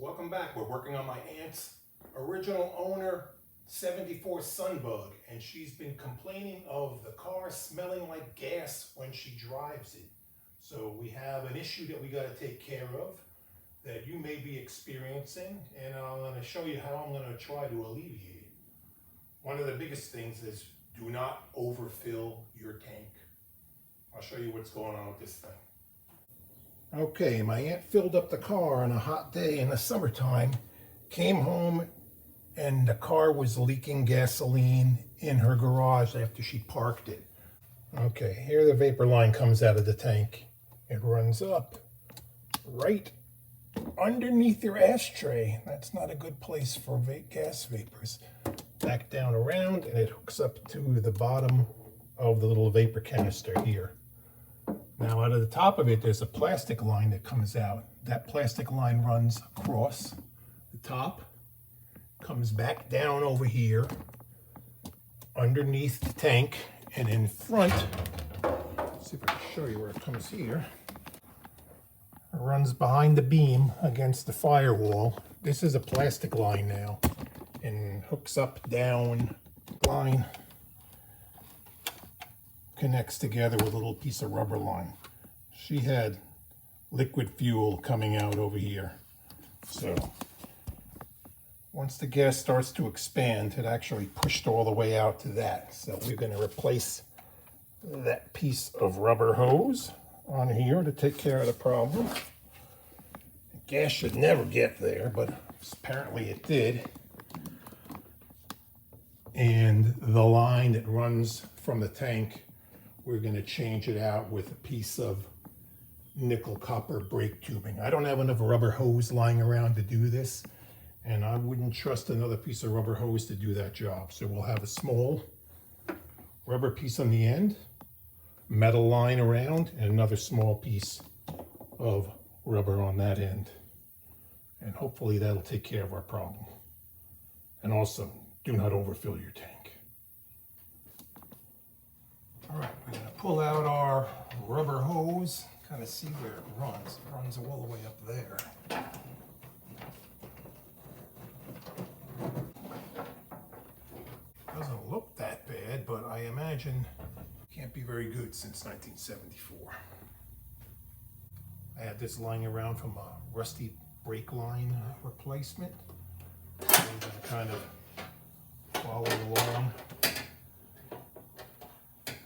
Welcome back. We're working on my aunt's original owner 74 Sunbug, and she's been complaining of the car smelling like gas when she drives it. So we have an issue that we got to take care of that you may be experiencing, and I'm going to show you how I'm going to try to alleviate it. One of the biggest things is do not overfill your tank. I'll show you what's going on with this thing. Okay, my aunt filled up the car on a hot day in the summertime, came home, and the car was leaking gasoline in her garage after she parked it. Okay, here the vapor line comes out of the tank. It runs up right underneath your ashtray. That's not a good place for gas vapors. Back down around, and it hooks up to the bottom of the little vapor canister here. Now out of the top of it, there's a plastic line that comes out. That plastic line runs across the top, comes back down over here, underneath the tank, and in front, let's see if I can show you where it comes here. It runs behind the beam against the firewall. This is a plastic line now, and hooks up, down, line. Connects together with a little piece of rubber line. She had liquid fuel coming out over here. So once the gas starts to expand, it actually pushed all the way out to that. So we're going to replace that piece of rubber hose on here to take care of the problem. Gas should never get there, but apparently it did. And the line that runs from the tank, we're going to change it out with a piece of nickel copper brake tubing. I don't have enough rubber hose lying around to do this, and I wouldn't trust another piece of rubber hose to do that job. So we'll have a small rubber piece on the end, metal line around, and another small piece of rubber on that end. And hopefully that'll take care of our problem. And also, do not overfill your tank. All right, we're going to pull out our rubber hose, kind of see where it runs. It runs all the way up there. Doesn't look that bad, but I imagine it can't be very good since 1974. I had this lying around from a rusty brake line replacement. I'm going to kind of follow along,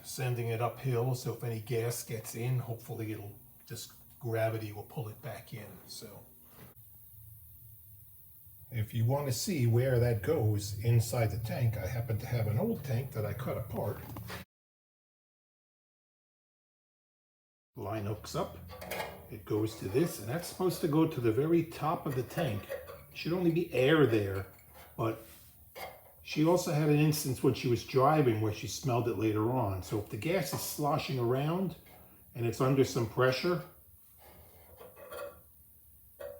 sending it uphill, so if any gas gets in, hopefully it'll just gravity will pull it back in. So if you want to see where that goes inside the tank, I happen to have an old tank that I cut apart. Line hooks up, it goes to this, and that's supposed to go to the very top of the tank. Should only be air there, but she also had an instance when she was driving where she smelled it later on. So if the gas is sloshing around and it's under some pressure,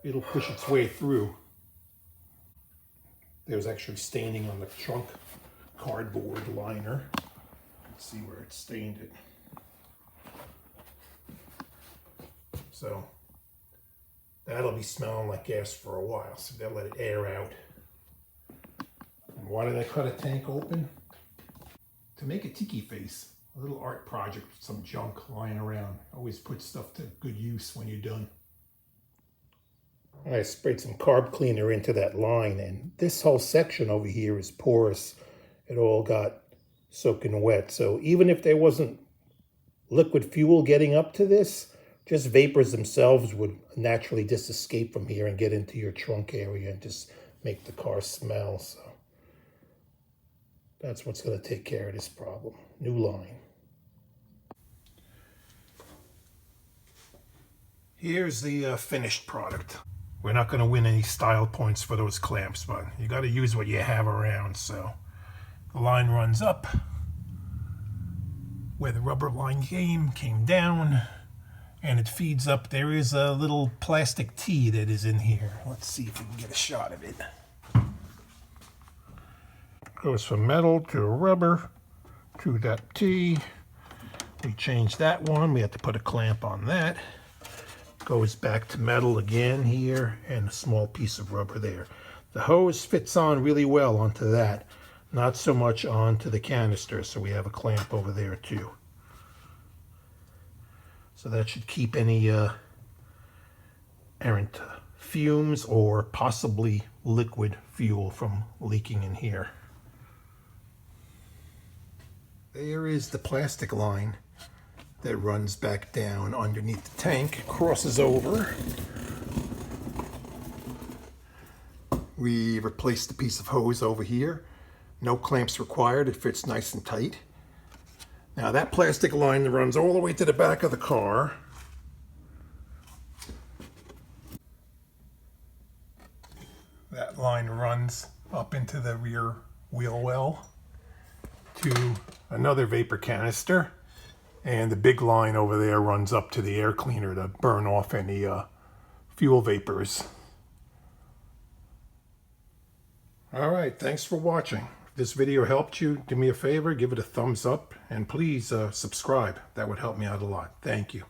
it'll push its way through. There's actually staining on the trunk cardboard liner. Let's see where it stained it. So that'll be smelling like gas for a while, so they'll let it air out. Why did I cut a tank open? To make a tiki face, a little art project with some junk lying around. Always put stuff to good use when you're done. I sprayed some carb cleaner into that line, and this whole section over here is porous. It all got soaking wet. So even if there wasn't liquid fuel getting up to this, just vapors themselves would naturally just escape from here and get into your trunk area and just make the car smell. So that's what's going to take care of this problem. New line. Here's the finished product. We're not going to win any style points for those clamps, but you got to use what you have around. So the line runs up where the rubber line came down, and it feeds up. There is a little plastic T that is in here. Let's see if we can get a shot of it. Goes from metal to rubber to that T. We changed that one. We had to put a clamp on that. Goes back to metal again here, and a small piece of rubber there. The hose fits on really well onto that, not so much onto the canister, so we have a clamp over there too. So that should keep any errant fumes or possibly liquid fuel from leaking in here. There is the plastic line that runs back down underneath the tank, crosses over. We replaced the piece of hose over here. No clamps required, it fits nice and tight. Now that plastic line runs all the way to the back of the car. That line runs up into the rear wheel well to another vapor canister. And the big line over there runs up to the air cleaner to burn off any fuel vapors. Alright, thanks for watching. If this video helped you, do me a favor, give it a thumbs up, and please subscribe. That would help me out a lot. Thank you.